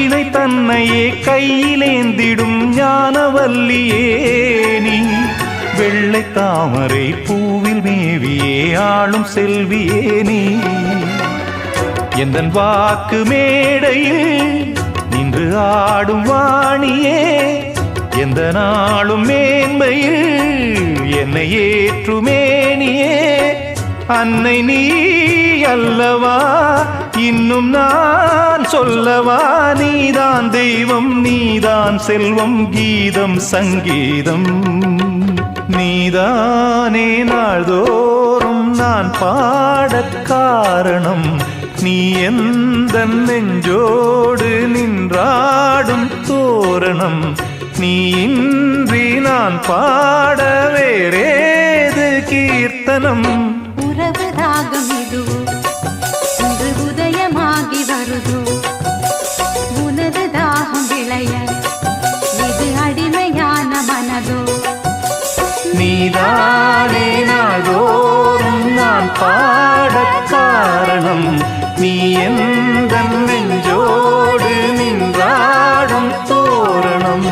வீணை தன்னையே கையிலேந்திடும் ஞானவல்லியே நீ வெள்ளை தாமரை பூவில் மேவியே ஆளும் செல்வியே நீ எந்தன் வாக்கு மேடையில் நின்று ஆடும் வாணியே எந்த நாளும் மேன்மையில் என்னை ஏற்றுமேனியே அன்னை நீ அல்லவா இன்னும் நான் சொல்லவா நீதான் தெய்வம் நீதான் செல்வம் கீதம் சங்கீதம் நீதானே நாள்தோறும் நான் பாடக் காரணம் நீ எந்த நெஞ்சோடு நின்றாடும் தோரணம் நீ இன்றி நான் பாட வேறேது கீர்த்தனம் உறவு ராகம் இது இன்று உதயமாகி வருதோ உனது தாகம் விளைய இது அடிமையான மனதோ நீதானே நாள்தோறும் நான் பாடக் காரணம் நீ எந்த நெஞ்சோடு நின்றாடும் தோரணம்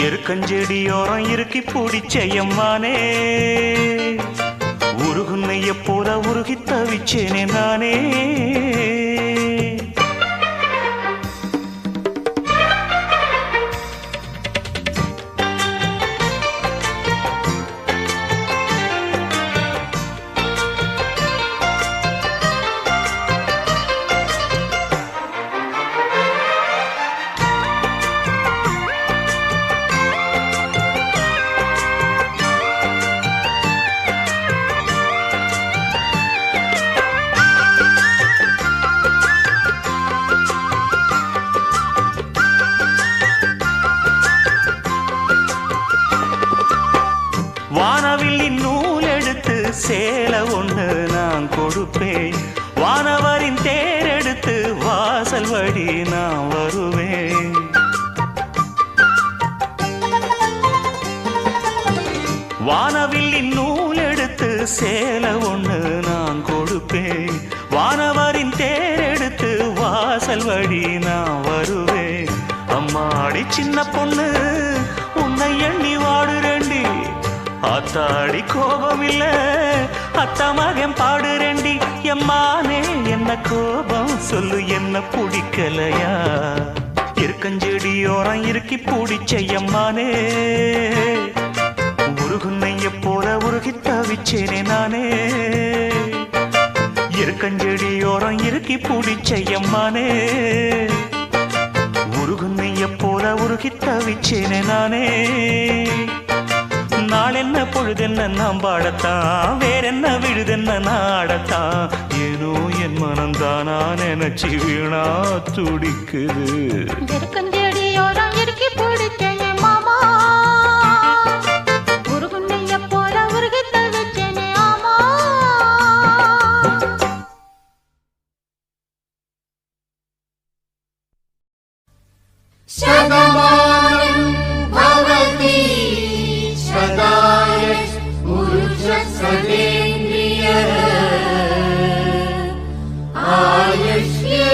எருக்கஞ்செடியோரம் இறுக்கி பிடிச்சையம்மானே உருகுன்னைய போல உருகி தவிச்சேனே நானே வானவில்லின் நூல் எடுத்து சேலை ஒன்று நான் கொடுப்பேன் வானவரின் தேரெடுத்து வாசல் வழி நான் வருவேன் வானவில்லின் நூல் எடுத்து சேலை ஒன்று நான் கொடுப்பேன் வானவர் வாசல் வழி நான் வருவேன். அம்மாடி சின்ன பொண்ணு உன்னை எண்ணி வாடுறேண்டி. ஆத்தாடி கோபம் இல்ல அத்தா மகன் பாடுறேண்டி. எம்மானே என்ன கோபம் சொல்லு, என்ன பிடிக்கலையா? இருக்கஞ்செடியோரம் இருக்கி பிடிச்ச எம்மானே, உருகுன்னைய போல உருகி தவிச்சேனே நானே. இருக்கஞ்செடியோரம் இருக்கி பிடிச்ச எம்மானே, உருகுன்னைய போல உருகி தவிச்சேனே நானே. நாளென்ன பொழுதென்ன நாம் பாடத்தான், வேறென்ன விழுதென்ன நாடத்தான். ஏனோ என் மனம்தானா நினைச்சு வீணா துடிக்குது. இருக்கஞ்செடியோரம் இருக்கி பிடிச்சேனே மாமா, உருகுன்னைய போல உருகி தவிச்சேனே ஆமா. शतमानं भवति शताय पुरुषसदेन्द्रियः आयुष्येन्द्रिये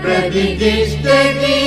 प्रतिष्ठति.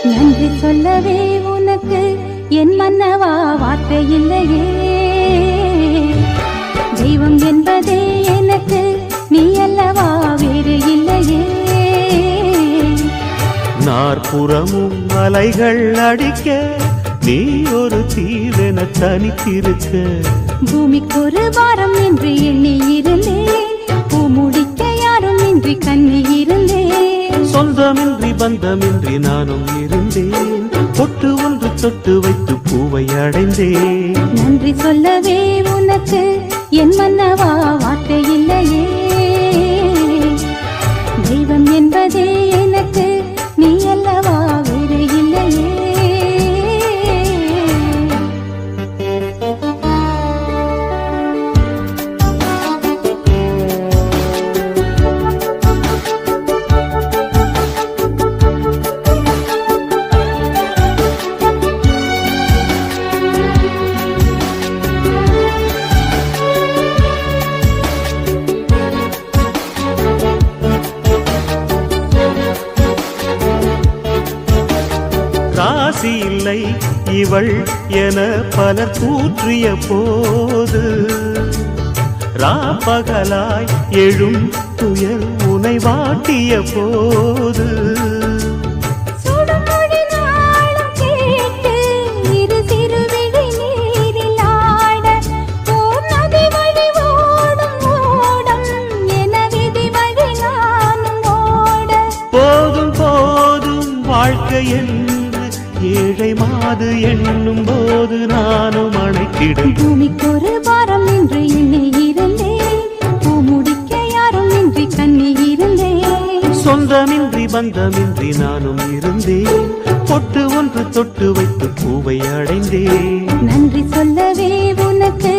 நன்றி சொல்லவே உனக்கு என் மன்னவா வார்த்தை இல்லையே. தெய்வம் என்பதே எனக்கு நீ அல்லவா வேறு இல்லையே. நாற்புறமும் அலைகள் அடிக்க நீ ஒரு தீவென தனித்திருக்க. பூமிக்கு ஒரு வாரம் என்று எண்ணி இருந்தேன், பூ முடிக்க யாரும் இன்றி கண்ணி இருந்தேன். சொந்தமின்றி பந்தமின்றி நானும் இருந்தேன், பொட்டு ஒன்று தொட்டு வைத்து பூவை அடைந்தேன். நன்றி சொல்லவே உனக்கு என் மன்னவா வார்த்தை இல்லையே. தெய்வம் என்பதே எனக்கு நீ அல்லவா வேறு இல்லையே. ராசி இல்லை இவள் என பலர் கூற்றிய போது, ராப்பகலாய் எழும் துயர் உனை வாட்டிய போது, சுடுமொழி நாளும் கேட்டு இரு சிறுவிழி நீரில் ஆட, ஓர் நதி வழி ஓடும் ஓடம் என விதி வழி நானும் ஓட. போதும் போதும் வாழ்க்கை என்று ஏழை மாது எண்ணும் போது நானும் அணைத்திடும். பூமிக்கு ஒரு வாரம் என்று எண்ணி இருந்தேன், பூ முடிக்க யாரும் இன்றி கண்ணி இருந்தேன். சொந்தமின்றி பந்தமின்றி நானும் இருந்தேன், பொட்டு ஒன்று தொட்டு வைத்து பூவை அடைந்தேன். நன்றி சொல்லவே உனக்கு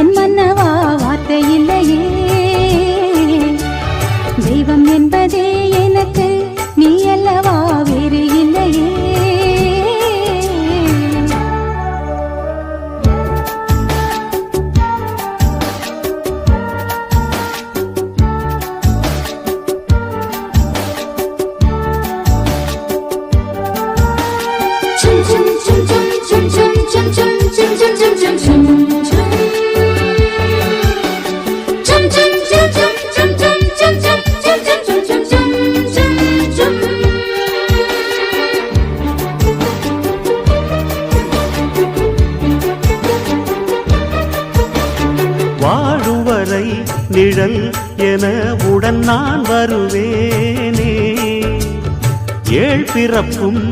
என் மன்னவா வார்த்தை இல்லையே. தெய்வம் என்பதே எனக்கு நீ அல்லவா வேறு இல்லையே. வாழும் வரை நிழல் என உடன் நான் வருவேனே. ஏழ் பிறப்பும்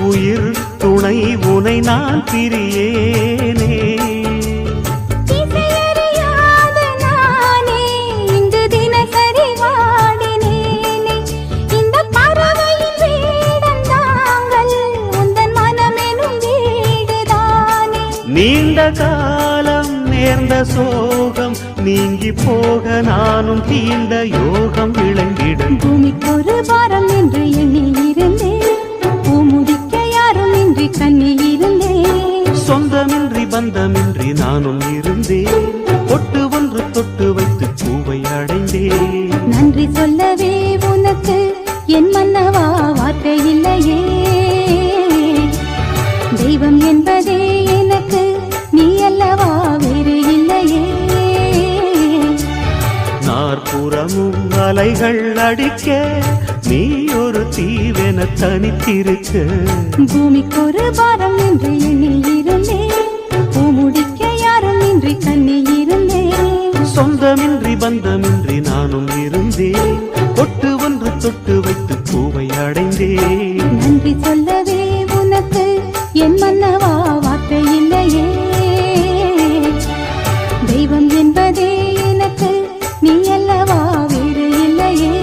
உயிர் துணை உனை நான் பிரியேனே. திசையறியாத நானே இங்கு தினசரி வாடினேனே. இந்த பறவையின் வீடன் தாங்கள் உந்தன் மனமெனும் வீடுதானே. நீண்ட காலம் நேர்ந்த சோகம் நீங்கி போக நானும் தீண்ட யோகம் விளங்கிடும். பூமிக்கு ஒரு வாரம் என்று எண்ணி இருந்தேன், பூ முடிக்க யாரும் பந்தமின்றி நானும் இருந்தேன் பொட்டு ஒன்று தொட்டு வைத்து பூவை அடைந்தேன் நன்றி சொல்லவே உனக்கு என் மன்னவா வார்த்தை இல்லையே தெய்வம் என்பதே எனக்கு நீ அல்லவா வேறு இல்லையே நாற்புறமும் அலைகள் அடிக்க நீ ஒரு தீவென தனித்திருக்க பூமிக்கொரு பாரம் என்று எண்ணில் இருந்தேன் பூமுடிக்க யாரும் இன்றி கண்ணில் இருந்தேன் சொந்தமின்றி பந்தமின்றி நானும் இருந்தேன் பொட்டு ஒன்று தொட்டு வைத்து பூவை அடைந்தேன் நன்றி சொல்லவே உனக்கு என் மன்னவா வார்த்தை இல்லையே தெய்வம் என்பதே எனக்கு நீ அல்லவா வேறு இல்லையே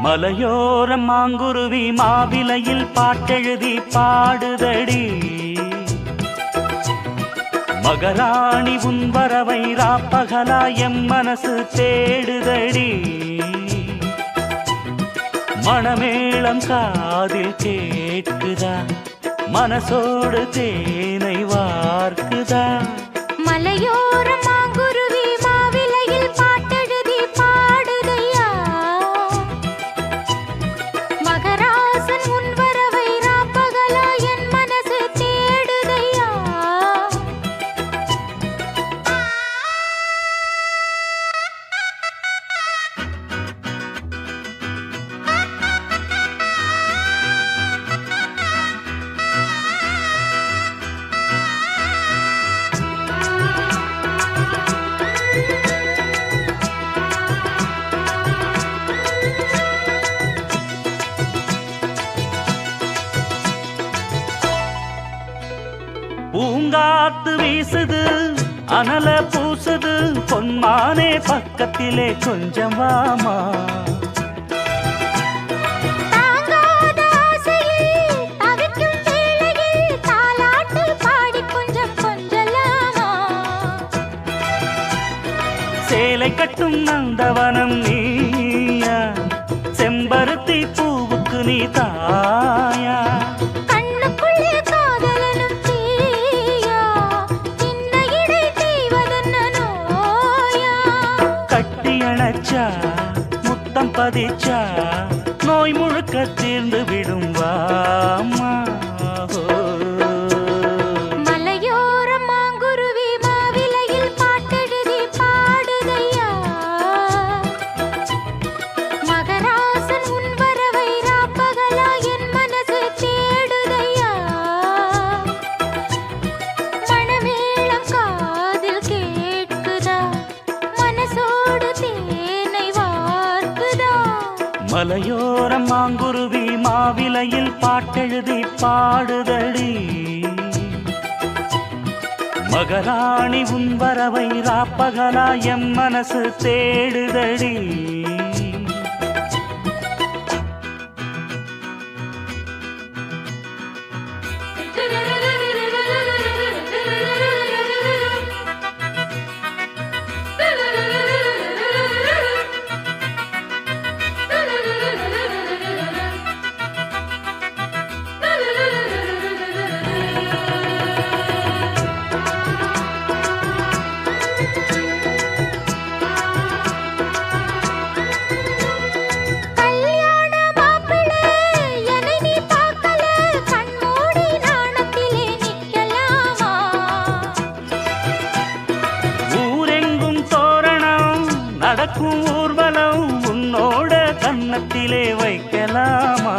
மலையோரம் மாங்குருவி மாவிலையில் பாட்டெழுதி பாடுதடி மகராணி உன் வரவை ராப்பகலா எம் மனசு தேடுதடி மணமேளம் காதில் கேட்குதா மனசோடு தேனை வார்க்குதா மலையோர மாங்குருவி மாவிலையில் பாட்டெழுதி பாடுதையா மகராசன் உன் வரவை ராப்பகலா என் மனசு தேடுதையா பூங்காத்து வீசுது அனல பூசுது பொன்மானே பக்கத்திலே கொஞ்சம் வாமா தாங்காத ஆசையில் தவிக்கும் வேளையில் தாலாட்டு பாடி கொஞ்சம் கொஞ்சலாமா சேலை கட்டும் நந்தவனம் நீயா செம்பருத்தி பூவுக்கு நீ தாயா கண்ணுக்குள்ளே காதலனும் தீயா சின்ன இடை தீவதென்ன நோயா கட்டி அணைச்சா முத்தம் பதிச்சா நோய் முழுக்க தீர்ந்து விடும் வாமா மலையோர மாங்குருவி மாவிலையில் பாட்டெழுதி பாடுதையா மகராசன் உன் வரவை ராப்பகலா என் மனசு தேடுதையா மணமேளம் காதில் கேட்குதா மனசோடு தேனை வார்க்குதா மலையோரம் மாங்குருவி மாவிலையில் பாட்டெழுதி பாடுதடி மகராணி உன் வரவை ராப்பகலா எம் மனசு தேடுதடி கல்யாண மாப்பிள்ளை என்னை நீ பார்க்கல கண்மூடி நாணத்திலே நிக்கலாமா ஊரெங்கும் தோரணம் நடக்கும் ஊர்வலம் உன்னோட கன்னத்திலே வைக்கலாமா